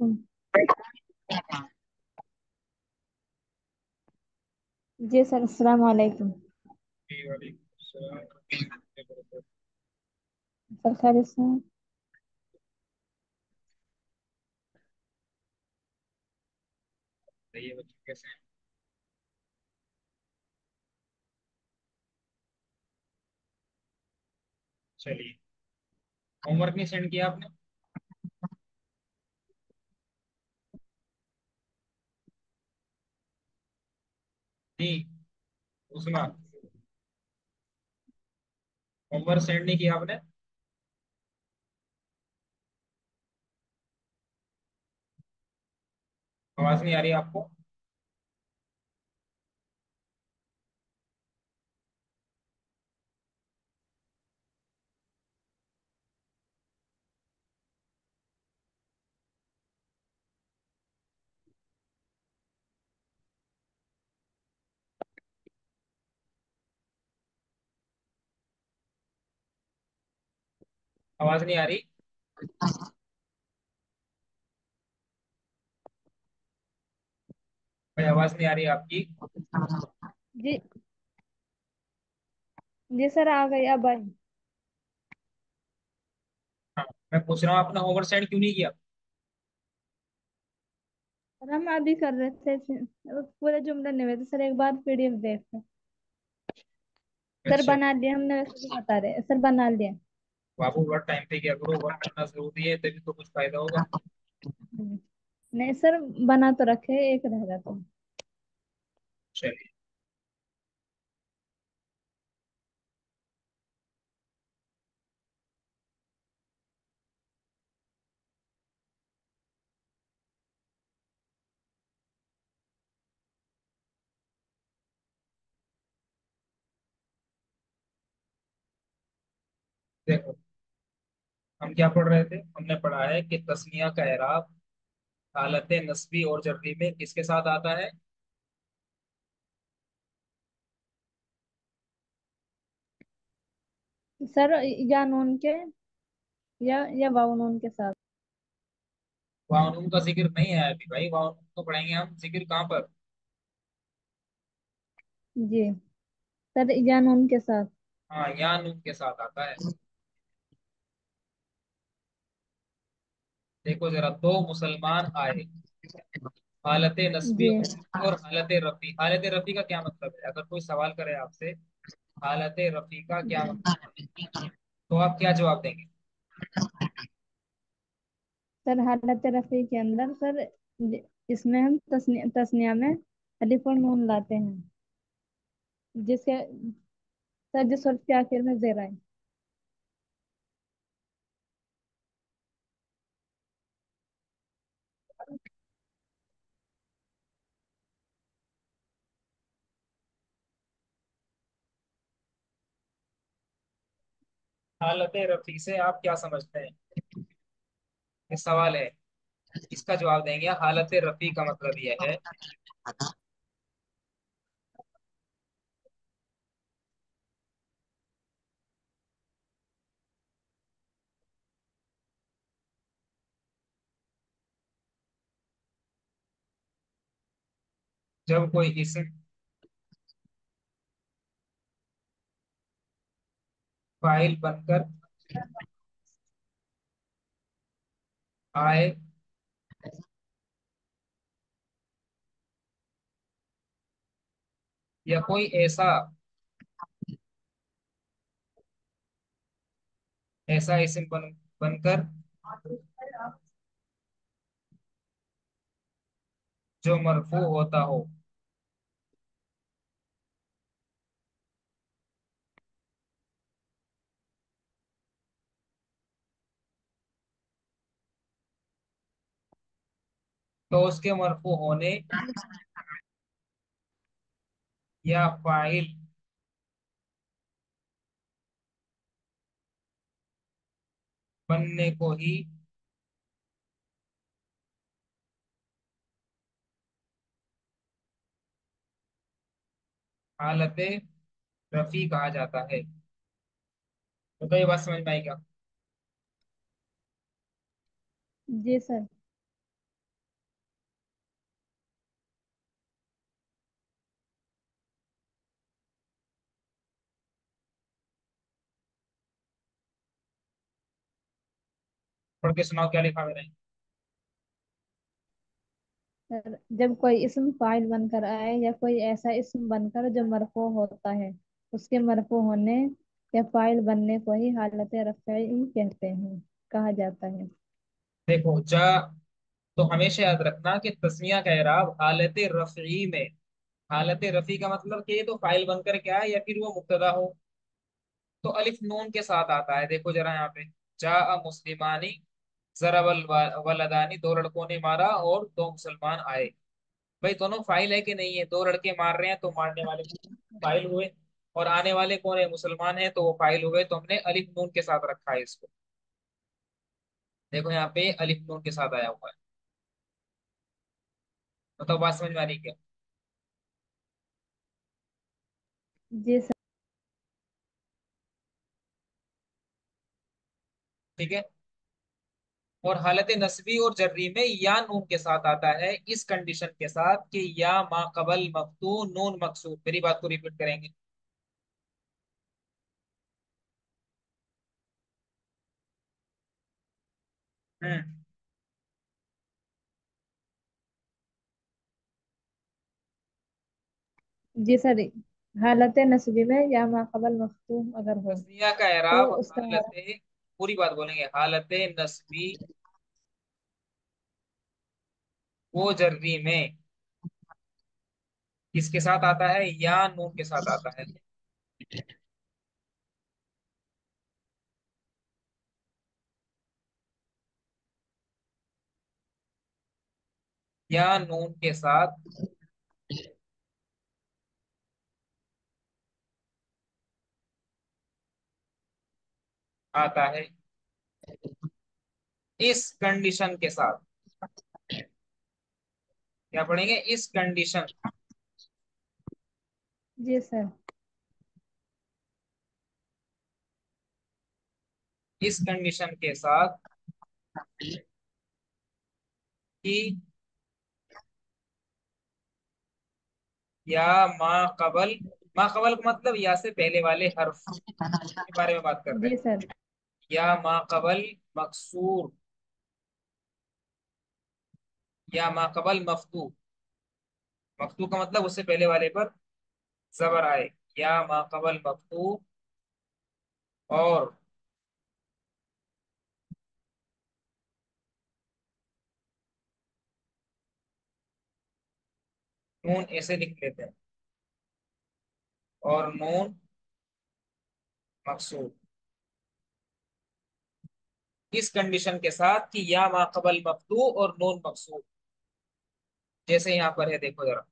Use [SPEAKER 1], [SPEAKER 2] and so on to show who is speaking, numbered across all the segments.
[SPEAKER 1] हम्म। जी sir, अस्सलाम वालेकुम।
[SPEAKER 2] जी, वालेकुम सलाम।
[SPEAKER 1] सर खैरियत से हैं?
[SPEAKER 2] बताइए बच्चे कैसे हैं। चलिए, होमवर्क नहीं सेंड किया आपने? नहीं, उसमें होमवर्क सेंड नहीं किया आपने? आवाज नहीं आ रही आपको? आवाज नहीं आ रही? भाई, आवाज नहीं आ रही आपकी।
[SPEAKER 1] जी। जी सर, आ गई अब आई।
[SPEAKER 2] हाँ, मैं पूछ रहा हूँ आपने होमवर्क सेंड क्यों नहीं किया?
[SPEAKER 1] सर हम अभी कर रहे थे पूरे जुमले नहीं हुए थे सर, एक बार पीडीएफ देख कर। सर
[SPEAKER 2] अच्छा,
[SPEAKER 1] बना लिए हमने, वैसे भी बता रहे सर, बना लिए।
[SPEAKER 2] बाबू वर्क टाइम पे किया करो, वर्क करना जरूरी है, तभी तो कुछ फायदा होगा।
[SPEAKER 1] नहीं सर, बना तो रखे, एक रहेगा तो।
[SPEAKER 2] चलिए, देखो, हम क्या पढ़ रहे थे? हमने पढ़ा है कि तस्निया का एराब हालत नस्बी और जर्री में किसके साथ आता है?
[SPEAKER 1] सर या नून के, या वाव नून के साथ।
[SPEAKER 2] वहां नून का जिक्र नहीं है अभी भाई, वहां नून तो पढ़ेंगे हम, जिक्र कहाँ पर?
[SPEAKER 1] जी सर, या नून के साथ।
[SPEAKER 2] हाँ, या नून के साथ आता है। देखो जरा, दो मुसलमान आए, हालत नस्बी
[SPEAKER 1] जी।
[SPEAKER 2] और हालत रफी। हालत रफी का क्या मतलब है? अगर कोई सवाल करे आपसे हालत रफी का क्या
[SPEAKER 1] जी
[SPEAKER 2] मतलब है, तो आप क्या जवाब देंगे?
[SPEAKER 1] सर, हालत रफी के अंदर सर, इसमें हम तस्निया में अलिफ और नून लाते हैं, जिसके सर जिस हर्फ के आखिर में जेर आए।
[SPEAKER 2] हालत रफी से आप क्या समझते हैं? ये सवाल है, इसका जवाब देंगे। हालत रफी का मतलब यह है, जब कोई इस्म फाइल बनकर आए, या कोई ऐसा ऐसा इस्म बनकर जो मरफू होता हो, तो उसके मरफू होने या फाइल बनने को ही हालत रफी कहा जाता है। तो ये बात समझ में आएगा?
[SPEAKER 1] जी सर।
[SPEAKER 2] पढ़ के सुनाओ क्या लिखा मैंने।
[SPEAKER 1] सर जब कोई इसम फाइल बनकर आए या कोई ऐसा इसम बनकर जो मरफू होता है, उसके मरफू होने या फाइल बनने को ही हालत रफ़ई कहते हैं, कहा जाता है।
[SPEAKER 2] देखो जा, तो हमेशा याद रखना कि तस्मिया का इराब हालत रफ़ई में, हालत रफ़ी का मतलब कि ये तो फाइल बनकर क्या है या फिर वो मुब्तदा हो, तो अलिफ नून के साथ आता है। देखो जरा यहाँ पे, जा मुस्लिमानी जरबल वलदानी, दो लड़कों ने मारा और दो मुसलमान आए। भाई दोनों फाइल है कि नहीं है? दो लड़के मार रहे हैं तो मारने वाले फाइल हुए, और आने वाले कौन है? मुसलमान है, तो वो फाइल हुए। तो हमने अलिफ नून के साथ रखा है इसको। देखो यहाँ पे अलिफ नून के साथ आया हुआ है। बताओ बात समझ में आ रही है क्या?
[SPEAKER 1] जी सर।
[SPEAKER 2] ठीक है। और हालत नस्बी और जर्री में या नून के साथ आता है, इस कंडीशन के साथ कि या मा कबल मफ्तू नून मकसूद। मेरी बात को रिपीट करेंगे। हम्म।
[SPEAKER 1] जी सर, हालत नस्बी में या माकबल मफ्तूह अगर हो
[SPEAKER 2] तस्निया का
[SPEAKER 1] तो
[SPEAKER 2] एराब
[SPEAKER 1] उसका
[SPEAKER 2] हालत, पूरी बात बोलेंगे, हालत नस्बी वो जर्री में किसके साथ आता है? या नून के साथ आता है। या नून के साथ आता है, इस कंडीशन के साथ। क्या पढ़ेंगे? इस कंडीशन,
[SPEAKER 1] जी सर।
[SPEAKER 2] इस कंडीशन के साथ कि या मा कबल, मा कबल का मतलब या से पहले वाले हर्फ के बारे में बात कर रहे
[SPEAKER 1] जी
[SPEAKER 2] हैं।
[SPEAKER 1] सर।
[SPEAKER 2] या मा कबल मकसूर, या मा कबल मफ्तू। मफ्तू का मतलब उससे पहले वाले पर जबर आए। या मा कबल मफ्तू और नून ऐसे लिख लेते हैं, और नून मकसूर, इस कंडीशन के साथ कि या मा कबल मफ्तू और नून मकसूर। जैसे यहाँ पर है, देखो जरा,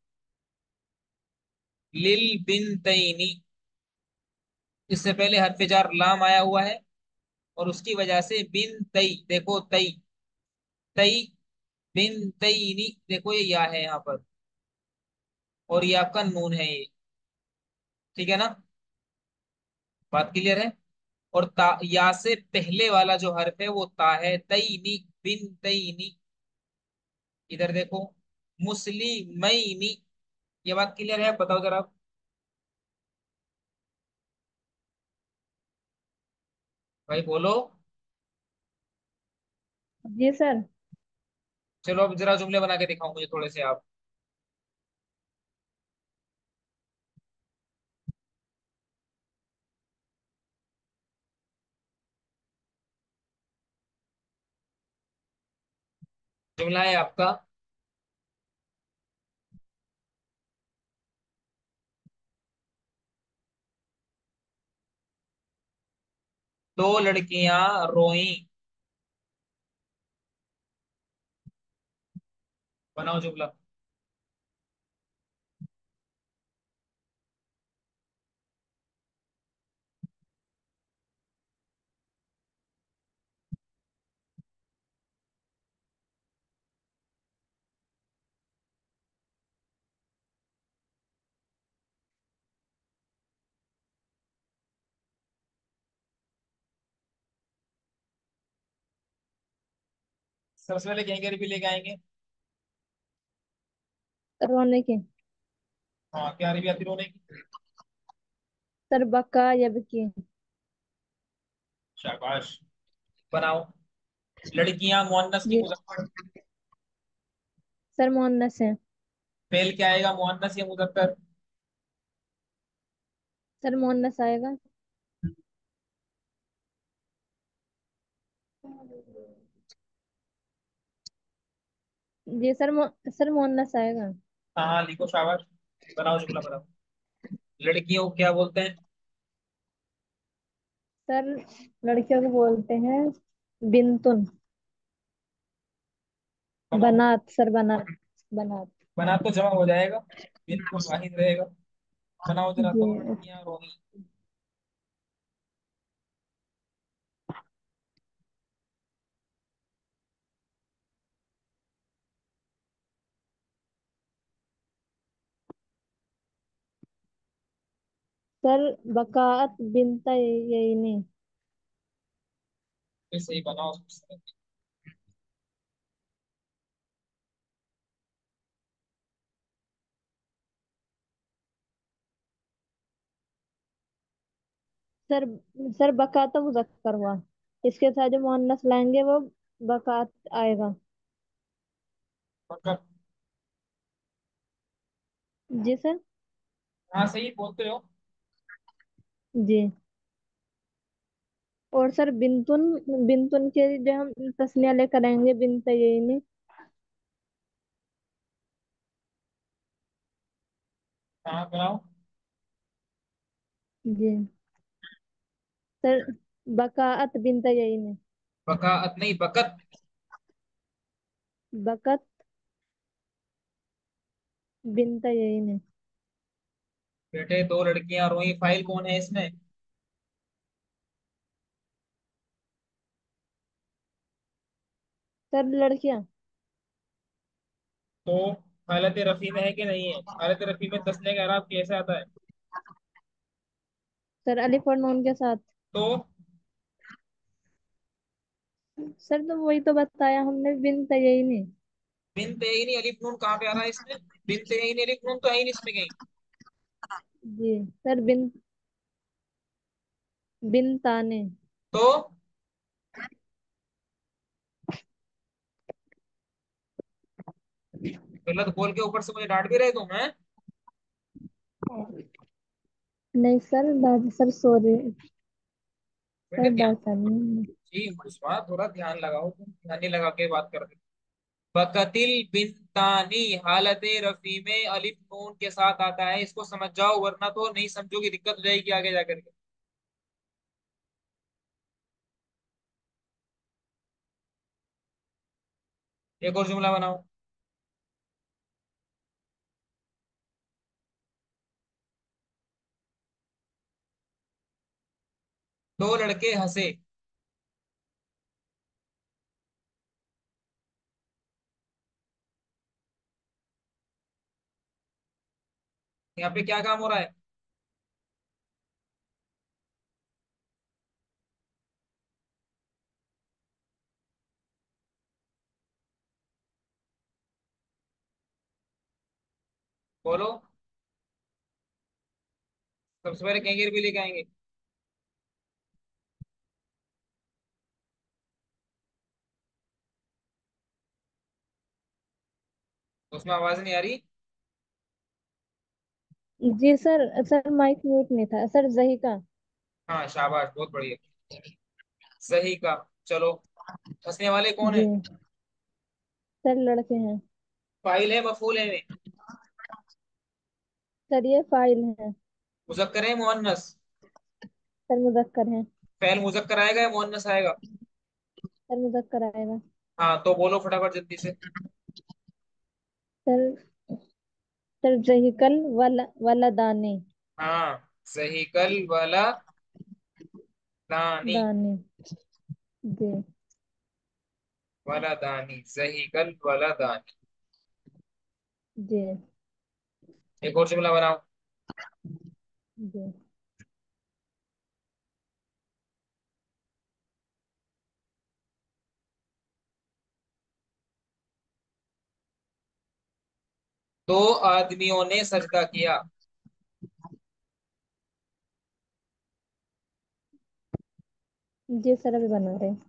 [SPEAKER 2] लिल बिन तईनी, इससे पहले हरफ जार लाम आया हुआ है, और उसकी वजह से बिन तई, देखो तई, तई, बिन तईनी, देखो ये या है यहाँ पर, और ये आपका नून है ये। ठीक है ना? बात क्लियर है? और ता, या से पहले वाला जो हर्फ है वो ता है, तईनी, बिन तईनी। इधर देखो, मुस्लिमैनी। ये बात क्लियर है? बताओ जरा आप। भाई बोलो।
[SPEAKER 1] जी सर।
[SPEAKER 2] चलो अब जरा जुमले बना के दिखाओ मुझे थोड़े से आप। जुमला है आपका, दो लड़कियां रोई। बनाओ जुमला। सबसे पहले कहीं भी लेके आएंगे।
[SPEAKER 1] रोने के।
[SPEAKER 2] हाँ, क्या अरबी आती रोने की?
[SPEAKER 1] सर बका यबकी।
[SPEAKER 2] शाबाश। बनाओ। लड़कियां मुअन्नस की
[SPEAKER 1] जी
[SPEAKER 2] मुजक्कर।
[SPEAKER 1] सर मुअन्नस है।
[SPEAKER 2] फेल क्या आएगा, मुअन्नस या मुजक्कर?
[SPEAKER 1] सर मुअन्नस आएगा। जी सर सर मुअन्नस आएगा।
[SPEAKER 2] हाँ हाँ लिखो, शाबाश। बनाओ, जुमला बनाओ। लड़कियों को क्या बोलते हैं?
[SPEAKER 1] सर लड़कियों को बोलते हैं बिंतुन।
[SPEAKER 2] बनाओ।
[SPEAKER 1] बनात सर, बनात। बनात।
[SPEAKER 2] बना तो जमा हो जाएगा, बिल्कुल वाहिद रहेगा। बनाओ जरा,
[SPEAKER 1] जी।
[SPEAKER 2] दो लड़कियां रोई।
[SPEAKER 1] सर बकात बिनता यही।
[SPEAKER 2] फिर से ही बनाओ।
[SPEAKER 1] सर सर बका तो मुजक्कर हुआ, इसके साथ जो मुअन्नस लाएंगे वो बकात आएगा।
[SPEAKER 2] मतलब।
[SPEAKER 1] जी सर।
[SPEAKER 2] हाँ सही बोलते हो।
[SPEAKER 1] जी। और सर बिंतुन, बिंतुन के जो हम तस्निया लेकर आएंगे बिनता यही।
[SPEAKER 2] हाँ बनाओ।
[SPEAKER 1] जी सर बकात बिनता यही।
[SPEAKER 2] बकात नहीं, बकत।
[SPEAKER 1] बकत बिनता यही।
[SPEAKER 2] बेटे दो लड़कियां रोई, फाइल कौन है इसमें?
[SPEAKER 1] सर लड़कियां।
[SPEAKER 2] तो हालत रफी में है कि नहीं है? हालत रफी में तस्नीया का एराब कैसे आता है?
[SPEAKER 1] सर अलिफ और नून के साथ।
[SPEAKER 2] तो
[SPEAKER 1] सर तो वही तो बताया हमने बिनता यही।
[SPEAKER 2] बिन तेईन अलिफ नून कहाँ पे आ रहा है इसमें? बिन तेईन अलिफ नून तो है ही नहीं इसमें कहीं।
[SPEAKER 1] जी सर बिन ताने।
[SPEAKER 2] तो गलत बोल के ऊपर से मुझे डांट भी रहे तुम हैं?
[SPEAKER 1] नहीं सर, दादी सर सॉरी।
[SPEAKER 2] बेटे
[SPEAKER 1] सर
[SPEAKER 2] ध्यान।
[SPEAKER 1] डांटा नहीं।
[SPEAKER 2] जी मुस्वा, थोड़ा ध्यान लगाओ, तुम ध्यान नहीं लगा के बात कर रहे। बकतिल बिनतानी हालत रफी में अलिफ नून के साथ आता है, इसको समझ जाओ, वरना तो नहीं समझोगी, दिक्कत हो जाएगी आगे जाकर के। एक और जुमला बनाओ। दो लड़के हंसे। यहाँ पे क्या काम हो रहा है? बोलो। सबसे पहले कैंगेर भी लेके आएंगे। उसमें आवाज नहीं आ रही।
[SPEAKER 1] जी सर, सर माइक म्यूट नहीं था सर, जही का।
[SPEAKER 2] हाँ शाबाश, बहुत बढ़िया। सही का। चलो। हंसने वाले कौन
[SPEAKER 1] जी
[SPEAKER 2] है?
[SPEAKER 1] सर लड़के हैं।
[SPEAKER 2] फाइल है, मफूल है?
[SPEAKER 1] सर ये फाइल है।
[SPEAKER 2] मुजक्कर है, मुअन्नस?
[SPEAKER 1] सर मुजक्कर है।
[SPEAKER 2] फैल मुजक्कर आएगा या मुअन्नस आएगा?
[SPEAKER 1] सर मुजक्कर आएगा।
[SPEAKER 2] हाँ तो बोलो फटाफट जल्दी से।
[SPEAKER 1] सर सर जहीकल वाला वाला दाने।
[SPEAKER 2] हाँ सही, कल वाला दानी।
[SPEAKER 1] दाने। जी।
[SPEAKER 2] वाला दानी, सही कल वाला दानी।
[SPEAKER 1] जी।
[SPEAKER 2] एक और जुमला बनाओ।
[SPEAKER 1] जी
[SPEAKER 2] दो आदमियों ने सजदा किया।
[SPEAKER 1] जी सर अभी बना रहे हैं।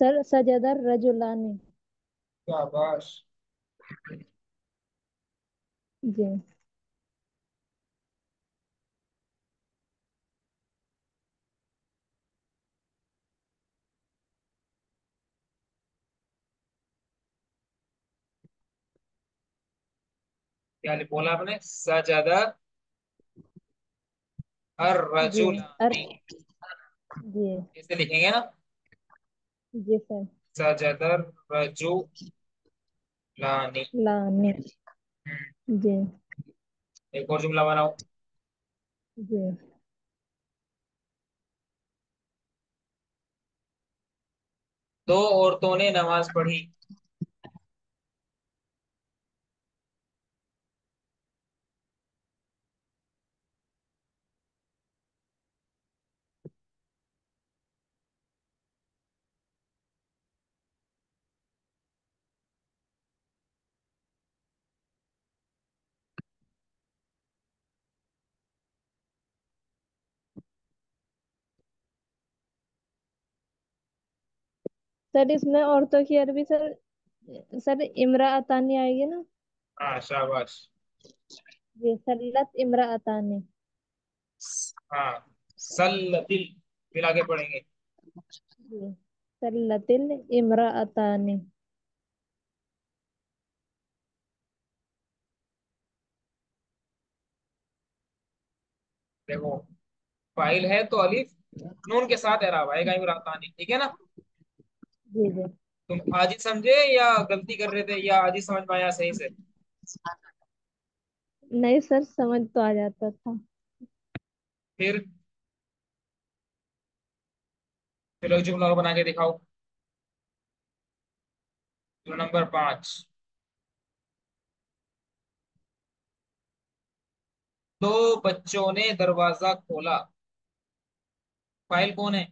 [SPEAKER 1] सर सजदा रजुलानी।
[SPEAKER 2] शाबाश।
[SPEAKER 1] जी।
[SPEAKER 2] क्या बोला आपने? सजदा और
[SPEAKER 1] जी। अर
[SPEAKER 2] रजुलानी।
[SPEAKER 1] जी।
[SPEAKER 2] इसे लिखेंगे ना?
[SPEAKER 1] जी सर।
[SPEAKER 2] सजदर रजुलानी।
[SPEAKER 1] लानी।
[SPEAKER 2] हम्म,
[SPEAKER 1] जी।
[SPEAKER 2] एक और जुमला बनाओ।
[SPEAKER 1] जी।
[SPEAKER 2] दो औरतों ने नमाज पढ़ी।
[SPEAKER 1] सर इसमें औरतों की अरबी सर, सर इमराअतानी आएगी ना।
[SPEAKER 2] हाँ शाबाश।
[SPEAKER 1] जी सल्लत इमराअतानी।
[SPEAKER 2] हाँ सल्लतिल, फिर आगे पढ़ेंगे।
[SPEAKER 1] जी सल्लतिल इमराअतानी।
[SPEAKER 2] देखो, फाइल है तो अलिफ नून के साथ एराब आएगा, इमरातानी, ठीक है ना?
[SPEAKER 1] जी जी।
[SPEAKER 2] तुम आज ही समझे या गलती कर रहे थे, या आज ही समझ में आया सही से?
[SPEAKER 1] नहीं सर समझ तो आ जाता था।
[SPEAKER 2] फिर चलो एक जुमला और बना के दिखाओ। जो नंबर 5। दो बच्चों ने दरवाजा खोला। फाइल कौन है?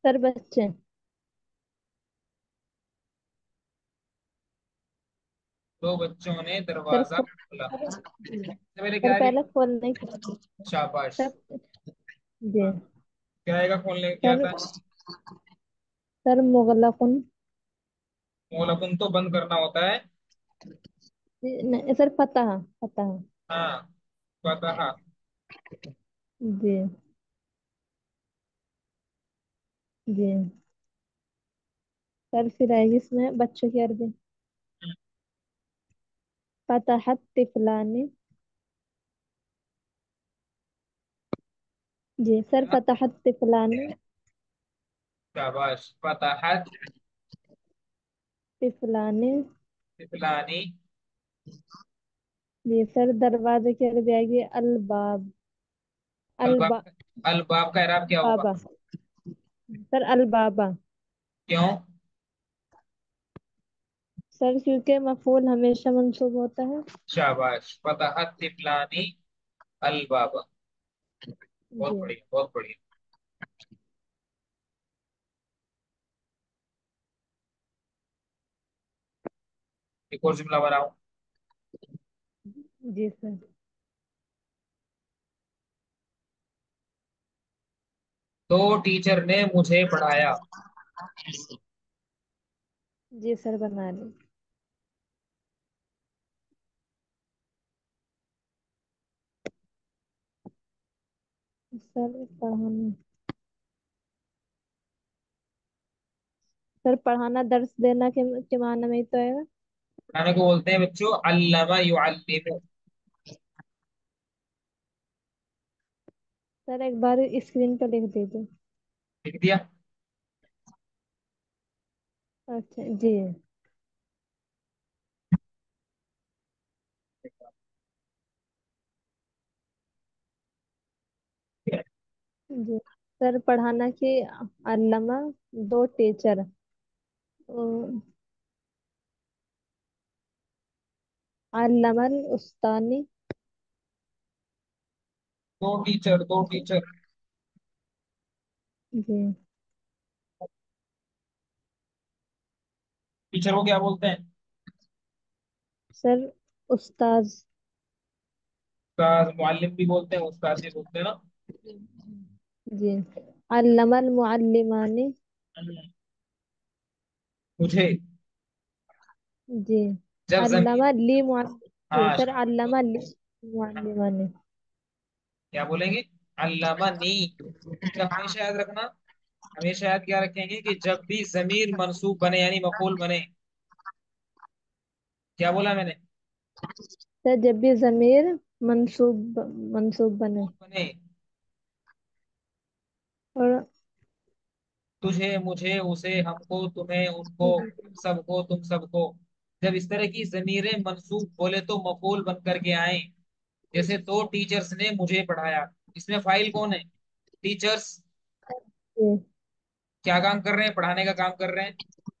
[SPEAKER 1] सर बच्चे।
[SPEAKER 2] दो बच्चों ने
[SPEAKER 1] सर
[SPEAKER 2] दरवाजा खोला। सबसे पहले
[SPEAKER 1] सर
[SPEAKER 2] क्या
[SPEAKER 1] पहले
[SPEAKER 2] लिखा?
[SPEAKER 1] खोलने की।
[SPEAKER 2] शाबाश।
[SPEAKER 1] सर। जी।
[SPEAKER 2] क्या आएगा खोलने, क्या
[SPEAKER 1] सर।
[SPEAKER 2] था?
[SPEAKER 1] सर मुगलकुन।
[SPEAKER 2] मोलकुन तो बंद करना होता है।
[SPEAKER 1] नहीं सर फतह। फतह।
[SPEAKER 2] हाँ, पता।
[SPEAKER 1] जी। जी। सर फिर आएगी इसमें बच्चों की अरबी। फतहत तिफलानी। जी सर फतहत तिफलानी।
[SPEAKER 2] शाबाश। फतहत
[SPEAKER 1] तिफलानी।
[SPEAKER 2] तिफलानी।
[SPEAKER 1] जी सर दरवाजे की अरबी आएगी अलबाब। अलबा
[SPEAKER 2] अलबाब। अलबाब का इराब क्या होगा?
[SPEAKER 1] बाबा। सर अलबाबा।
[SPEAKER 2] क्यों?
[SPEAKER 1] सर क्योंकि मफूल हमेशा मंसूब होता है।
[SPEAKER 2] शाबाश। फतहत तिफलानी अलबाबा। बहुत
[SPEAKER 1] जी।
[SPEAKER 2] बढ़िया, बहुत बढ़िया। एक और जुमला बनाओ।
[SPEAKER 1] जी सर।
[SPEAKER 2] तो टीचर ने मुझे पढ़ाया।
[SPEAKER 1] जी सर बना ली। सर पढ़ाना। सर पढ़ाना दर्स देना के माना में ही तो आएगा।
[SPEAKER 2] पढ़ाने को बोलते हैं बच्चों अल्लमा युअल्लिमु।
[SPEAKER 1] सर एक बार स्क्रीन पर लिख दीजिए।
[SPEAKER 2] लिख दिया।
[SPEAKER 1] अच्छा जी। जी सर पढ़ाना की अल्लमा दो टीचर। अल्लमल उस्तानी।
[SPEAKER 2] दो टीचर, दो टीचर।
[SPEAKER 1] जी
[SPEAKER 2] टीचर को क्या बोलते हैं?
[SPEAKER 1] सर उस्ताज।
[SPEAKER 2] उस्ताद, मुअल्लिम भी बोलते हैं, उस्ताद भी बोलते हैं ना?
[SPEAKER 1] जी अल्लमल मुअल्लिमानी।
[SPEAKER 2] मुझे।
[SPEAKER 1] जी।
[SPEAKER 2] जब जमीर।
[SPEAKER 1] अल्लमा ली मुअल्लिम
[SPEAKER 2] हाँ
[SPEAKER 1] सर,
[SPEAKER 2] शाबाश।
[SPEAKER 1] अल्लमा ली मुअल्लिमानी।
[SPEAKER 2] क्या बोलेंगे? अल्लामा नी। तो हमेशा याद रखना, हमेशा याद क्या रखेंगे कि जब भी जमीर मंसूब बने यानी मफूल बने। क्या बोला मैंने?
[SPEAKER 1] सर जब भी जमीर मंसूब मंसूब बने।
[SPEAKER 2] मफूल बने।
[SPEAKER 1] और
[SPEAKER 2] तुझे, मुझे, उसे, हमको, तुम्हें, उनको, हम सबको, तुम सबको। जब इस तरह की जमीरें मंसूब बोले तो मफूल बन करके आए। जैसे दो टीचर्स ने मुझे पढ़ाया, इसमें फाइल कौन है? टीचर्स।
[SPEAKER 1] जी।
[SPEAKER 2] क्या काम कर रहे हैं? पढ़ाने का काम कर रहे हैं।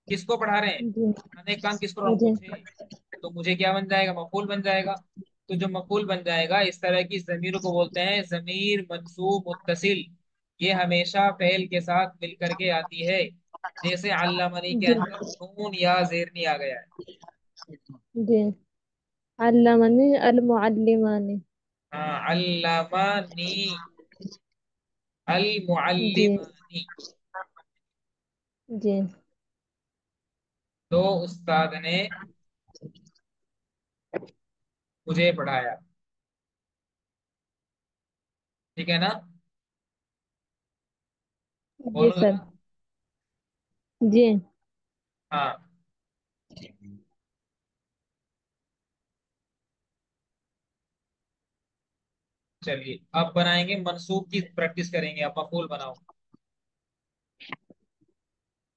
[SPEAKER 2] किसको पढ़ा रहे हैं?
[SPEAKER 1] जी
[SPEAKER 2] पढ़ाने का काम किसको रहा हूं?
[SPEAKER 1] मुझे।
[SPEAKER 2] मुझे। तो मुझे क्या बन जाएगा? मफूल बन जाएगा। तो जो मफूल बन जाएगा इस तरह की जमीरों को बोलते हैं जमीर मंसूब मुत्तसिल। ये हमेशा फेल के साथ मिल करके आती है। जैसे अल्लामनी के
[SPEAKER 1] जी।
[SPEAKER 2] अंदर नून या जेरनी आ गया है।
[SPEAKER 1] जी। अल्लमनी अल मुअल्लिमानी।
[SPEAKER 2] हाँ, अल्लामानी, अल
[SPEAKER 1] जी।
[SPEAKER 2] मुअल्लिमानी।
[SPEAKER 1] जी
[SPEAKER 2] तो उस्ताद ने मुझे पढ़ाया। ठीक है ना?
[SPEAKER 1] जी
[SPEAKER 2] बोलो
[SPEAKER 1] सर।
[SPEAKER 2] जरा।
[SPEAKER 1] जी।
[SPEAKER 2] हाँ। चलिए अब बनाएंगे मंसूब की प्रैक्टिस करेंगे। आप मफूल बनाओ।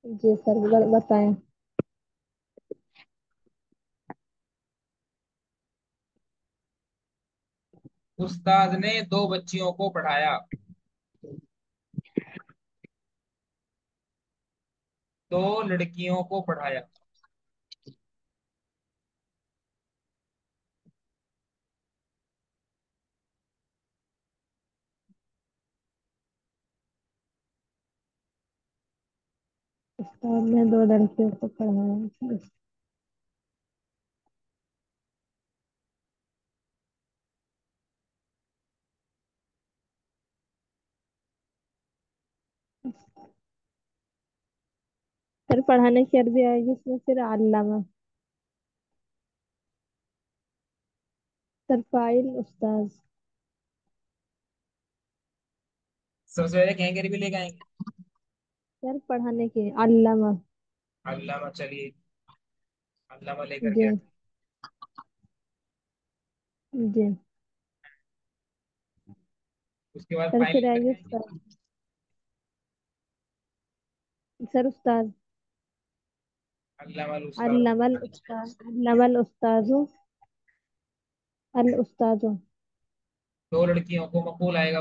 [SPEAKER 1] जी सर बताएं।
[SPEAKER 2] उस्ताद ने दो बच्चियों को पढ़ाया। दो लड़कियों को पढ़ाया।
[SPEAKER 1] उस्ताद ने दो लड़कियों को पढ़ाया। सर पढ़ाने की अरबी आएगी इसमें फिर अल्लामा। सर फाइल उस्ताद।
[SPEAKER 2] सबसे पहले कहेंगे भी लेके आएंगे।
[SPEAKER 1] सर पढ़ाने की अल्लामा।
[SPEAKER 2] अल्लामा, चलिए अल्लामा लेकर के
[SPEAKER 1] जी।
[SPEAKER 2] आते
[SPEAKER 1] जी।
[SPEAKER 2] हैं। उसके बाद
[SPEAKER 1] सर
[SPEAKER 2] फाइल
[SPEAKER 1] फिर
[SPEAKER 2] लेकर
[SPEAKER 1] आएगी
[SPEAKER 2] के आएंगे।
[SPEAKER 1] उस्ताद। सर उस्ताद।
[SPEAKER 2] अल्लामा उस्ताद।
[SPEAKER 1] अल्लामल उस्ताद, अल्लामल उस्ताजु, अल उस्ताजु।
[SPEAKER 2] दो लड़कियों को मफूल आएगा।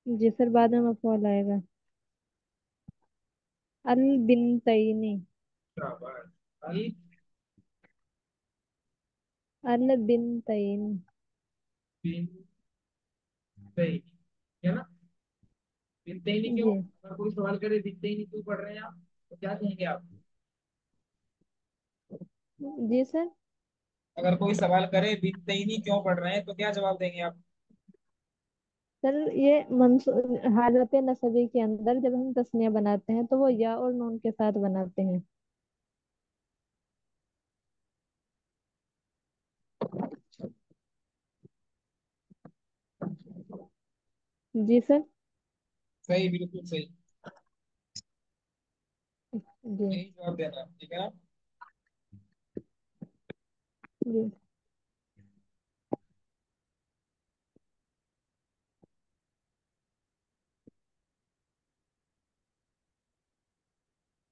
[SPEAKER 1] जी सर बाद में मफूल आएगा। अल बिनतैनी।
[SPEAKER 2] शाबाश। अल
[SPEAKER 1] अल बिनतैनी।
[SPEAKER 2] बिन सही है ना? बिनते ही नहीं क्यों?
[SPEAKER 1] जी।
[SPEAKER 2] अगर कोई सवाल करे बिनते ही नहीं क्यों पढ़ रहे हैं आप, तो क्या कहेंगे आप?
[SPEAKER 1] जी सर।
[SPEAKER 2] अगर कोई सवाल करे बिनते ही नहीं क्यों पढ़ रहे हैं तो क्या जवाब देंगे आप?
[SPEAKER 1] सर ये हालत नसबी के अंदर जब हम तस्निया बनाते हैं तो वो या और नून के साथ बनाते हैं। जी सर।
[SPEAKER 2] सही, बिल्कुल सही।
[SPEAKER 1] जी।
[SPEAKER 2] यही जवाब देना है, ठीक है ना?
[SPEAKER 1] जी।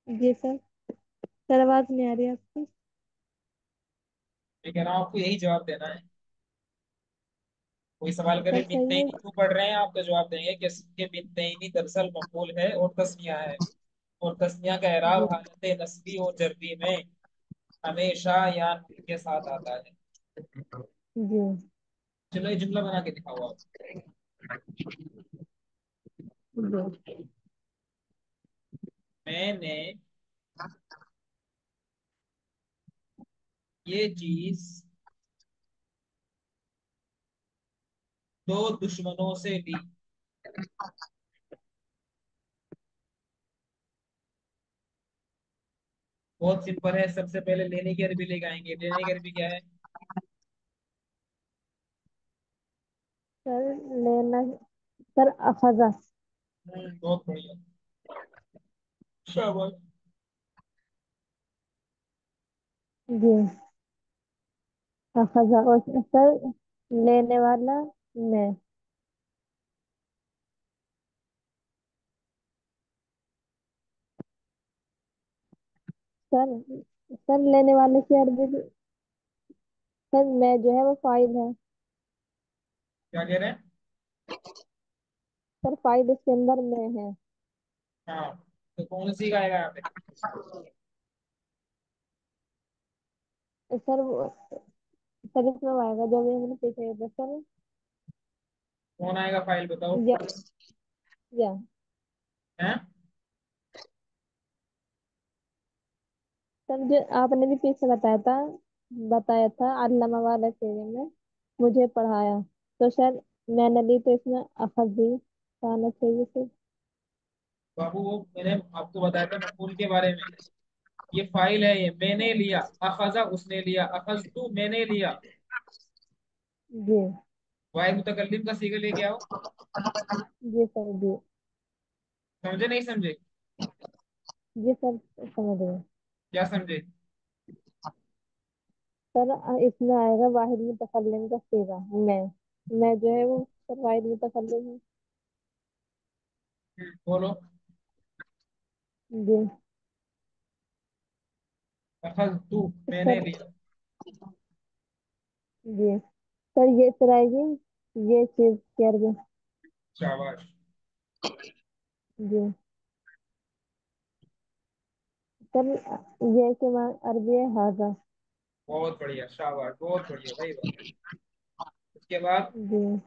[SPEAKER 1] जी सर। सर आवाज नहीं आ रही आपकी।
[SPEAKER 2] ठीक है ना? आपको यही जवाब देना है। कोई सवाल करे
[SPEAKER 1] सर
[SPEAKER 2] बिनते
[SPEAKER 1] सही
[SPEAKER 2] ही
[SPEAKER 1] है।
[SPEAKER 2] नहीं क्यों पढ़ रहे हैं, आप तो जवाब देंगे कि इसके बिनते ही नहीं दरअसल मफूल है और तस्निया है। और तस्निया का
[SPEAKER 1] जी।
[SPEAKER 2] एराब हालत नस्बी और जर्री में हमेशा या नून के साथ आता है।
[SPEAKER 1] जी।
[SPEAKER 2] चलो ये जुमला बना के दिखाओ आप।
[SPEAKER 1] जी।
[SPEAKER 2] मैंने ये चीज दो दुश्मनों से ली। बहुत सिंपल है, सबसे पहले लेने की अरबी लेके आएंगे। लेने की अरबी क्या है?
[SPEAKER 1] सर लेना, सर अखजा।
[SPEAKER 2] बहुत बढ़िया, शाबाश।
[SPEAKER 1] जी, अखजा। और सर लेने वाला मैं। सर सर लेने वाले की अरबी, सर मैं जो है वो फाइल है।
[SPEAKER 2] क्या कह रहे हैं?
[SPEAKER 1] सर फाइल इसके अंदर मैं है।
[SPEAKER 2] हाँ, तो कौन सी का आएगा यहाँ पे?
[SPEAKER 1] सर सर इसमें वो आएगा जो भी मैंने पीछे किया सर।
[SPEAKER 2] कौन आएगा फाइल, बताओ।
[SPEAKER 1] या, या
[SPEAKER 2] हैं?
[SPEAKER 1] सर जो आपने भी पीछे बताया था अल्लामा वाला शेर में मुझे पढ़ाया, तो सर मैंने ली तो इसमें अखज भी आना चाहिए सर।
[SPEAKER 2] बाबू, वो मैंने आपको बताया था मफूल के बारे में। ये फाइल है, ये मैंने लिया। अखजा उसने लिया, अखज तू मैंने लिया।
[SPEAKER 1] जी,
[SPEAKER 2] वाहिद मुतकल्लिम का सीगा लेके आओ।
[SPEAKER 1] जी सर, जी।
[SPEAKER 2] समझे नहीं समझे?
[SPEAKER 1] जी सर, समझ गए।
[SPEAKER 2] क्या समझे?
[SPEAKER 1] सर इसमें आएगा वाहिद मुतकल्लिम का सीगा मैं जो है वो सर वाहिद मुतकल्लिम है।
[SPEAKER 2] बोलो।
[SPEAKER 1] जी
[SPEAKER 2] अखज तू मैंने
[SPEAKER 1] सर,
[SPEAKER 2] लिया।
[SPEAKER 1] जी सर, ये सर आएगी ये चीज कर दे।
[SPEAKER 2] शाबाश।
[SPEAKER 1] जी सर, ये के अरबी है हाजा।
[SPEAKER 2] बहुत बढ़िया, शाबाश, बहुत बढ़िया भाई, वाह। उसके बाद?
[SPEAKER 1] जी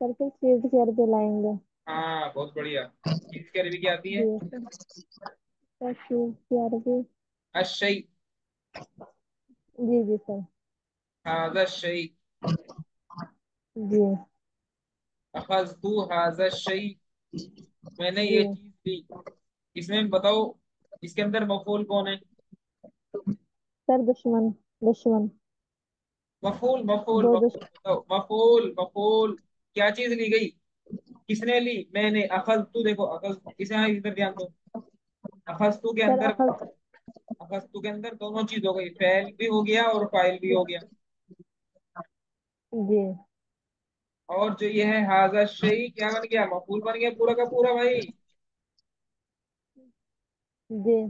[SPEAKER 1] सर फिर चीज के अरबी लाएंगे।
[SPEAKER 2] हाँ, बहुत बढ़िया। इसकी अरबी क्या आती है?
[SPEAKER 1] जी सर चीज की अरबी।
[SPEAKER 2] अशई।
[SPEAKER 1] जी, जी सर।
[SPEAKER 2] हाजा शई।
[SPEAKER 1] जी,
[SPEAKER 2] अखज तू हाजा शई। मैंने
[SPEAKER 1] जी
[SPEAKER 2] ये चीज ली। इसमें बताओ, इसके अंदर मफूल कौन है?
[SPEAKER 1] सर दुश्मन, दुश्मन।
[SPEAKER 2] मफूल मफूल
[SPEAKER 1] दो
[SPEAKER 2] मफूल
[SPEAKER 1] दुश्मन।
[SPEAKER 2] बताओ, मफूल मफूल। क्या चीज ली गई? किसने ली? मैंने। अखज तू, देखो अखज इसे, यहाँ इधर ध्यान दो। अखज तू के
[SPEAKER 1] सर
[SPEAKER 2] अंदर,
[SPEAKER 1] अखज।
[SPEAKER 2] अखज तू के अंदर दोनों चीज हो गई, फैल भी हो गया और फाइल भी हो गया।
[SPEAKER 1] जी,
[SPEAKER 2] और जो ये है हाजा शई, क्या बन गया? मफूल बन गया पूरा का पूरा भाई।
[SPEAKER 1] जी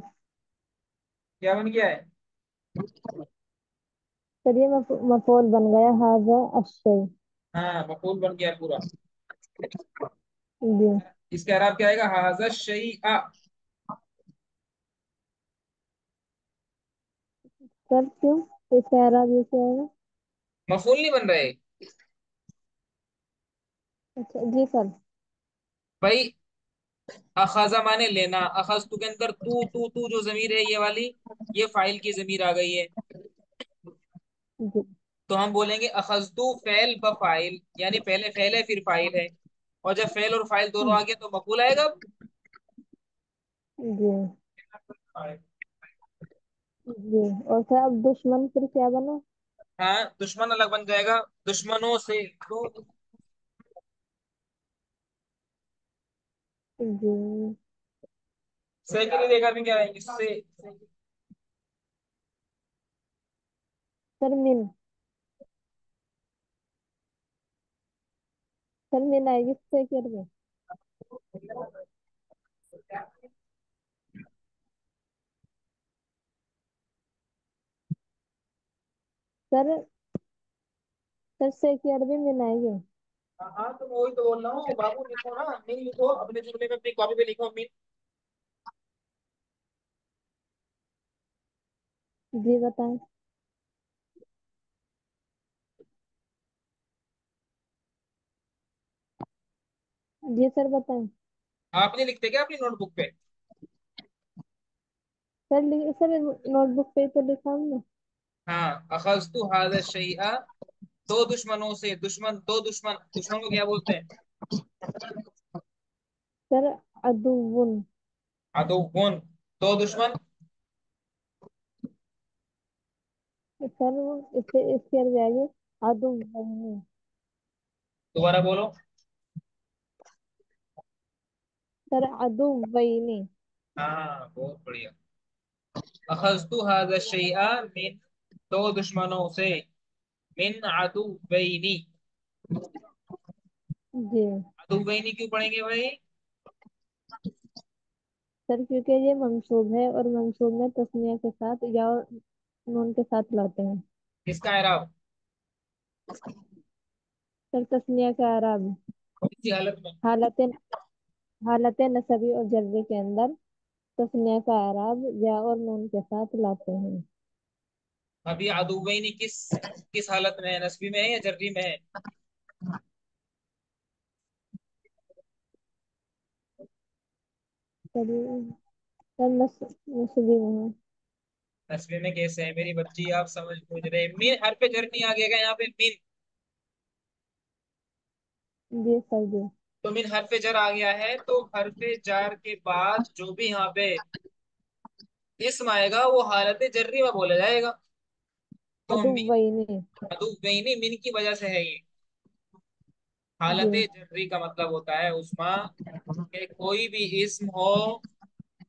[SPEAKER 2] क्या बन गया है?
[SPEAKER 1] सर ये मफूल बन गया हाजा अशई।
[SPEAKER 2] हाँ, मफूल बन गया पूरा।
[SPEAKER 1] जी
[SPEAKER 2] इसका अरब क्या आएगा? हाजा शई आ।
[SPEAKER 1] सर क्यों इसका एराब ये क्या है?
[SPEAKER 2] मफूल नहीं बन रहे
[SPEAKER 1] अच्छा जी सर।
[SPEAKER 2] भाई। अखाजा माने लेना, अखज तू के अंदर तू तू तू जो जमीर है ये वाली, ये फाइल की जमीर आ गई है।
[SPEAKER 1] जी,
[SPEAKER 2] तो हम बोलेंगे अखजतू फैल ब फाइल, यानी पहले फैल है फिर फाइल है। और जब फैल और फाइल दोनों आ गए तो मफूल आएगा अब।
[SPEAKER 1] जी, जी। और सर अब दुश्मन फिर क्या बना?
[SPEAKER 2] हाँ, दुश्मन अलग बन जाएगा। दुश्मनों से दो।
[SPEAKER 1] जी
[SPEAKER 2] से के लिए देखा भी क्या है इससे?
[SPEAKER 1] सर सर मिन आएगी इससे कर में। सर सर से की अरबी मिन आएगी।
[SPEAKER 2] हाँ हाँ, तो मैं वही तो बोल रहा हूँ बाबू, लिखो ना, मीन लिखो अपने जुमले में, अपनी कॉपी पे लिखो मीन।
[SPEAKER 1] जी बताएं। जी सर बताएं।
[SPEAKER 2] आप नहीं लिखते क्या अपनी नोटबुक पे?
[SPEAKER 1] सर सर नोटबुक पे तो लिखा हमने।
[SPEAKER 2] हाँ, अखजतु हाजा शैआ। दो दुश्मनों से, दुश्मन, दो दुश्मन, दुश्मन को क्या बोलते हैं?
[SPEAKER 1] सर अदुवन।
[SPEAKER 2] अदुव्वुन। दो दुश्मन।
[SPEAKER 1] तो सर वो इसके आगे आगे अदु वही।
[SPEAKER 2] दोबारा बोलो।
[SPEAKER 1] सर अदु वही।
[SPEAKER 2] हाँ बहुत बढ़िया। अखज़तु हाज़ा शैआ मिन, दो दुश्मनों से, मिन अदुवैनी।
[SPEAKER 1] जी
[SPEAKER 2] अदुवैनी क्यों पढ़ेंगे भाई?
[SPEAKER 1] सर, क्योंकि ये मंसूब है और मंसूब में तस्नीया के साथ या और नून के साथ लाते हैं।
[SPEAKER 2] किसका एराब?
[SPEAKER 1] सर तस्नीया का आराब
[SPEAKER 2] कौन सी हालत में?
[SPEAKER 1] हालत हालत नसबी और जर्रे के अंदर तस्नीया का आराब या और नून के साथ लाते हैं।
[SPEAKER 2] अभी अदुवैनी किस किस हालत में है, नस्बी में है या जर्री में है?
[SPEAKER 1] सर सर नस्बी में है।
[SPEAKER 2] नस्बी में कैसे है मेरी बच्ची, आप समझ पूछ रहे हैं। मिन हर पे जर नहीं आ गया यहाँ पे मिन?
[SPEAKER 1] जी सर जी।
[SPEAKER 2] तो मिन हर पे जर आ गया है, तो हर पे जार के बाद जो भी यहाँ पे इसम आएगा वो हालत जर्री में बोला जाएगा। तो
[SPEAKER 1] अदु
[SPEAKER 2] मिन,
[SPEAKER 1] वही नहीं।
[SPEAKER 2] अदुवैनी मिन की वजह से है ये। हालत
[SPEAKER 1] जी
[SPEAKER 2] जर्री का मतलब होता है उस्मा के कोई भी इस्म हो,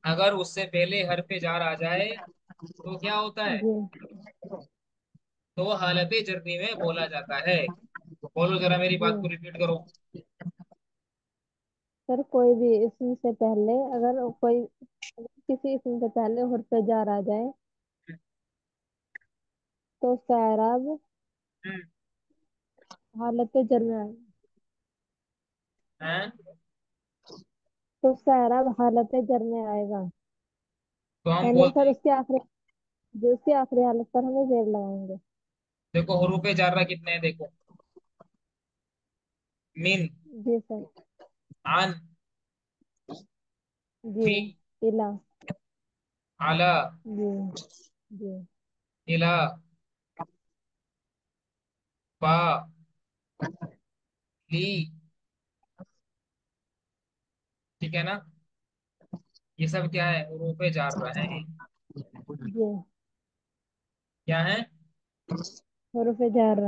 [SPEAKER 2] अगर उससे पहले हर पे जार आ जाए तो क्या होता है?
[SPEAKER 1] जी
[SPEAKER 2] तो वो हालत जर्री में बोला जाता है। बोलो जरा, मेरी
[SPEAKER 1] जी।
[SPEAKER 2] बात को रिपीट करो।
[SPEAKER 1] सर कोई भी इसम से पहले अगर किसी इसम से पहले हुर्फ जार आ जाए तो उसका एराब
[SPEAKER 2] हम्म।
[SPEAKER 1] हालत जर में आए।
[SPEAKER 2] हैं?
[SPEAKER 1] तो उसका एराब हालत जर में आएगा।
[SPEAKER 2] तो हम
[SPEAKER 1] यानी
[SPEAKER 2] बोलते
[SPEAKER 1] सर
[SPEAKER 2] हैं,
[SPEAKER 1] उसकी आखिरी हालत पर हमें जेर लगाएंगे।
[SPEAKER 2] देखो हुरूफे जारा कितने हैं देखो। मिन,
[SPEAKER 1] जी सर।
[SPEAKER 2] अन,
[SPEAKER 1] जी
[SPEAKER 2] फी,
[SPEAKER 1] इला।
[SPEAKER 2] अला,
[SPEAKER 1] जी जी
[SPEAKER 2] इला, बा, ली। ठीक है ना? ये सब क्या है? हुरूफे जारा है ये।
[SPEAKER 1] जी।
[SPEAKER 2] क्या है?
[SPEAKER 1] हुरूफ जार।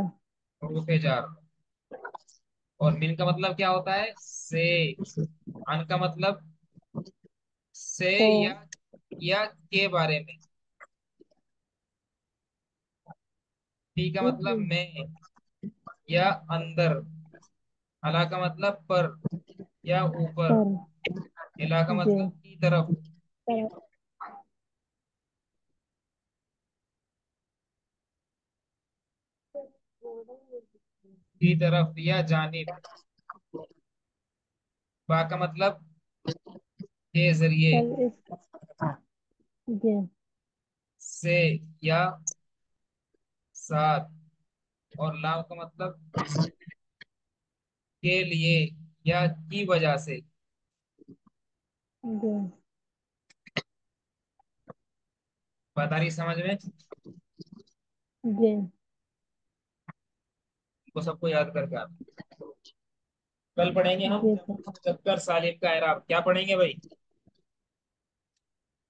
[SPEAKER 2] हुरूफे जारा। और मिन का मतलब क्या होता है? से। अन का मतलब से,
[SPEAKER 1] तो
[SPEAKER 2] या के बारे में। टी का मतलब
[SPEAKER 1] जी
[SPEAKER 2] में या अंदर। अला का मतलब पर या ऊपर।
[SPEAKER 1] सर।
[SPEAKER 2] इला का
[SPEAKER 1] जी
[SPEAKER 2] मतलब की तरफ।
[SPEAKER 1] सर।
[SPEAKER 2] की तरफ या जानिब। बा का मतलब के जरिए।
[SPEAKER 1] सर इस जी
[SPEAKER 2] से या साथ। और लाम का मतलब के लिए या की वजह से।
[SPEAKER 1] जी
[SPEAKER 2] बता रही समझ में?
[SPEAKER 1] जी
[SPEAKER 2] वो सबको याद करके आप कल पढ़ेंगे हम
[SPEAKER 1] जी
[SPEAKER 2] जमा
[SPEAKER 1] सर।
[SPEAKER 2] मुजक्कर सालिम का एराब। क्या पढ़ेंगे भाई?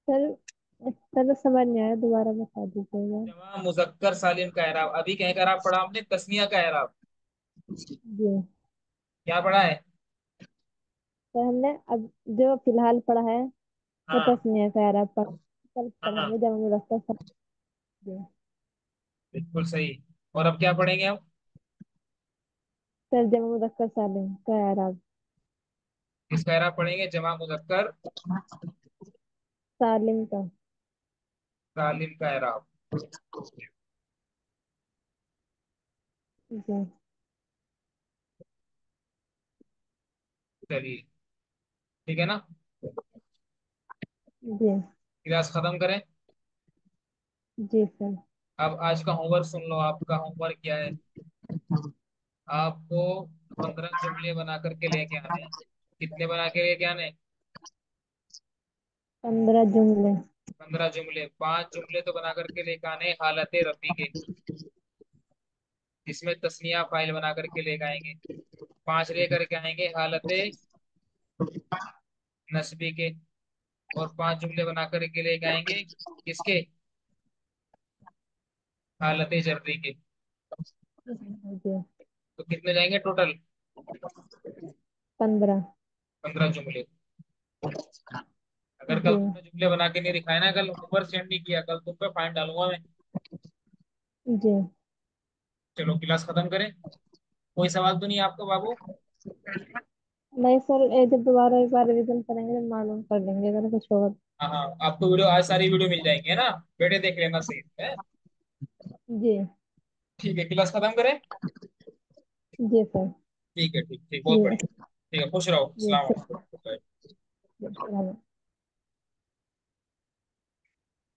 [SPEAKER 1] सर सर समझ नहीं आया, दोबारा बता दीजिएगा।
[SPEAKER 2] जमा मुजक्कर सालिम का एराब। अभी कहीं का एराब पढ़ा हमने, तस्निया का एराब।
[SPEAKER 1] जी
[SPEAKER 2] क्या पढ़ा है?
[SPEAKER 1] तो हमने अब जो फिलहाल पढ़ा है वो
[SPEAKER 2] हाँ
[SPEAKER 1] तस्नीया का एराब कल
[SPEAKER 2] हाँ,
[SPEAKER 1] पढ़ेंगे जब मुज़क्कर सर। जी
[SPEAKER 2] बिल्कुल सही। और अब क्या पढ़ेंगे हम?
[SPEAKER 1] सर जब मुज़क्कर सालिम का एराब।
[SPEAKER 2] किसका एराब पढ़ेंगे? जमा मुजक्कर
[SPEAKER 1] सालिम का।
[SPEAKER 2] सालिम का एराब।
[SPEAKER 1] जी
[SPEAKER 2] चलिए, ठीक है ना?
[SPEAKER 1] जी
[SPEAKER 2] क्लास खत्म करें।
[SPEAKER 1] जी सर।
[SPEAKER 2] अब आज का होमवर्क सुन लो। आपका होमवर्क क्या है? आपको 15 जुमले बना करके लेके आने हैं। कितने बना के लेके आने?
[SPEAKER 1] 15 जुमले।
[SPEAKER 2] 15 जुमले। 5 जुमले तो बना करके लेके आने हैं हालत रफी के, जिसमें तस्निया फाइल बना करके लेके आएंगे। 5 लेकर के आएंगे हालत नस्बी के। और 5 जुमले बना करके लेके आएंगे किसके? हालत जर्री के।
[SPEAKER 1] जी।
[SPEAKER 2] तो कितने जाएंगे टोटल?
[SPEAKER 1] 15।
[SPEAKER 2] 15 जुमले। अगर कल
[SPEAKER 1] जी।
[SPEAKER 2] तुमने जुमले बना के नहीं दिखाए ना, कल होमवर्क सेंड नहीं किया, कल तुम पे फाइन डालूंगा मैं।
[SPEAKER 1] जी।
[SPEAKER 2] चलो क्लास खत्म करें। कोई सवाल तो नहीं है आपका बाबू?
[SPEAKER 1] नहीं सर, जब दोबारा एक बार रिविजन करेंगे तो मालूम कर लेंगे अगर कुछ होगा तो।
[SPEAKER 2] हाँ हाँ, आपको वीडियो आज सारी वीडियो मिल जाएंगी है ना? बेटे देख लेना सही है।
[SPEAKER 1] जी।
[SPEAKER 2] ठीक है, क्लास खत्म करें।
[SPEAKER 1] जी सर।
[SPEAKER 2] ठीक है, ठीक ठीक, बहुत
[SPEAKER 1] जी।
[SPEAKER 2] बढ़िया। ठीक है, खुश रहो,
[SPEAKER 1] जी
[SPEAKER 2] सलाम
[SPEAKER 1] सर।
[SPEAKER 2] वालेकुम।
[SPEAKER 1] जी।